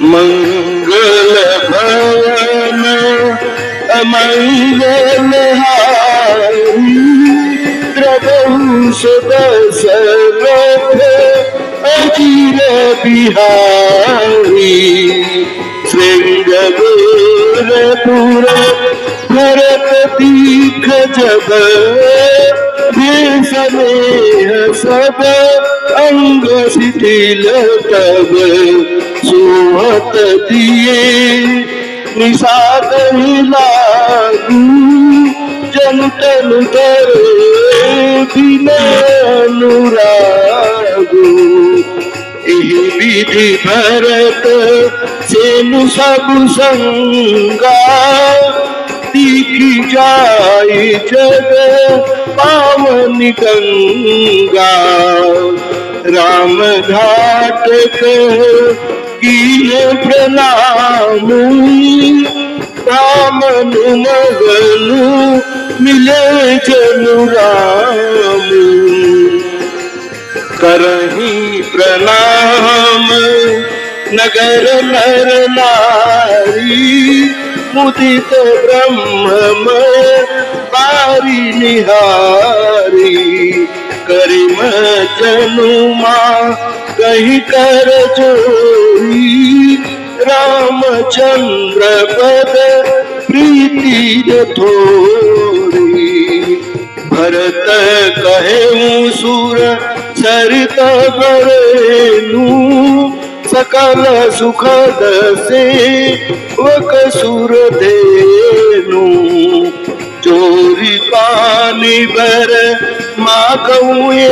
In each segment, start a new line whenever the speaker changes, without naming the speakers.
मंगल भवन अमंगल हारी द्रवंश दशरथ अजीर बिहारी श्रृंगवीरपुर भरत दीख जब स्नेह सब अंग शिथिल तब सुहत दिए निषाद लागू जन तन करे बिना अनुरागू यही विधि भरत सेनु सब संगा दिखी जाई जग पावन गंगा राम घाट कीन प्रणाम रामन मगनु मिले जनु राम करही प्रणाम नगर नर नारी मुदित ब्रह्ममय बारी निहारी करिम जनुमा कही कर जोरी रामचंद्र पद प्रीति थोरी भरत कहे सुर सरित बरेनु सकल सुखद से वक सुर देनु चोरी पानी बर मागुए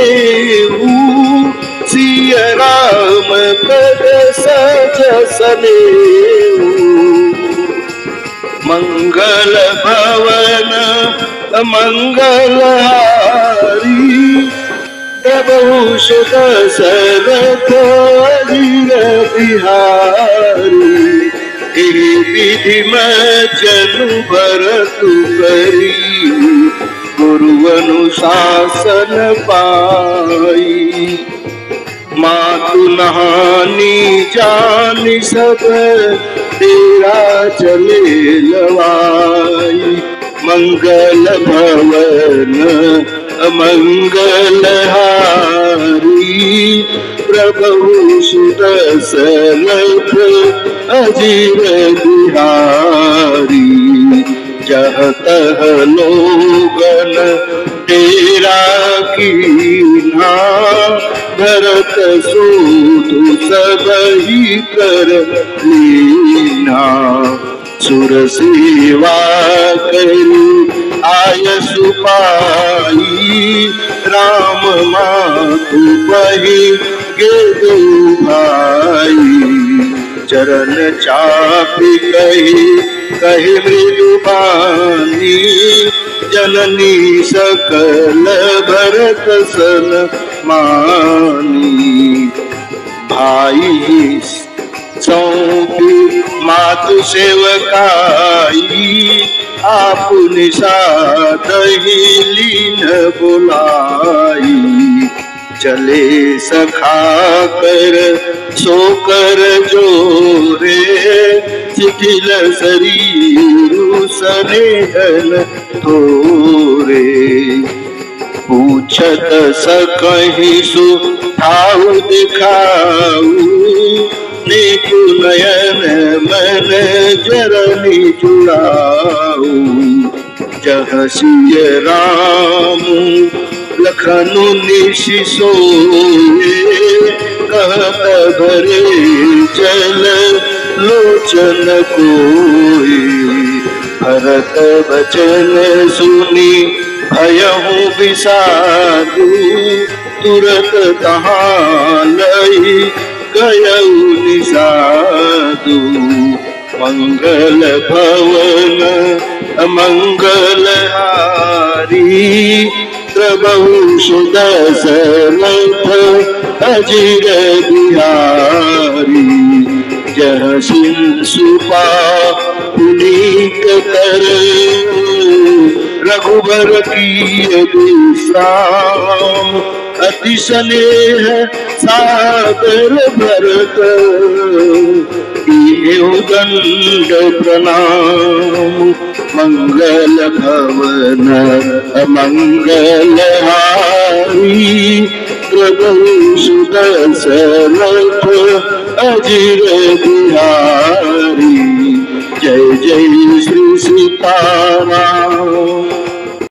सिय राम पद सज सनेऊ मंगल भवन मंगल हारी प्रभुष दशरथ अजीर बिहारी विधि में जनु भरतु करी गुरु अनुशासन पाई मातु नहानी जानी सब तेरा चले लवाई मंगल भवन मंगल हारी प्रभु सुदशरथ अजीर बिहारी जह तह लोगन तेरा कीना भरत सूधु सबही कर लीना सुर सेवा करू आय सुपाई राम मातु बही गे दो भाई चरण चापी कही मृदुबानी जननी सकल भरत सन मानी भाई सौंपी मातु सेवकाई आप निषाद ही लीन बुलाई चले सखा कर सोकर जोरे शिथिल शरीर स्नेहन थोरे पूछत सकहि सुठाऊ दिखाऊ नेकु नयन मन जरनी जुड़ाऊ जह सिय राम लखनु निशि सोए कहत भरे चल लोचन कोई भरत बचन सुनी भयहु विषादु तुरत तहाँ लई गयऊ निषादु मंगल भवन मंगल हारी प्रभु सुदशरथ अजीर बिहारी जह सिंह सुपा पुनीत कर रघुबर की विश्राम अति स्नेह सादर भरत दंड प्रणाम। मंगल भवन अमंगल हारी, प्रभु सुदशरथ अजिर बिहारी। जय जय श्री सीताराम।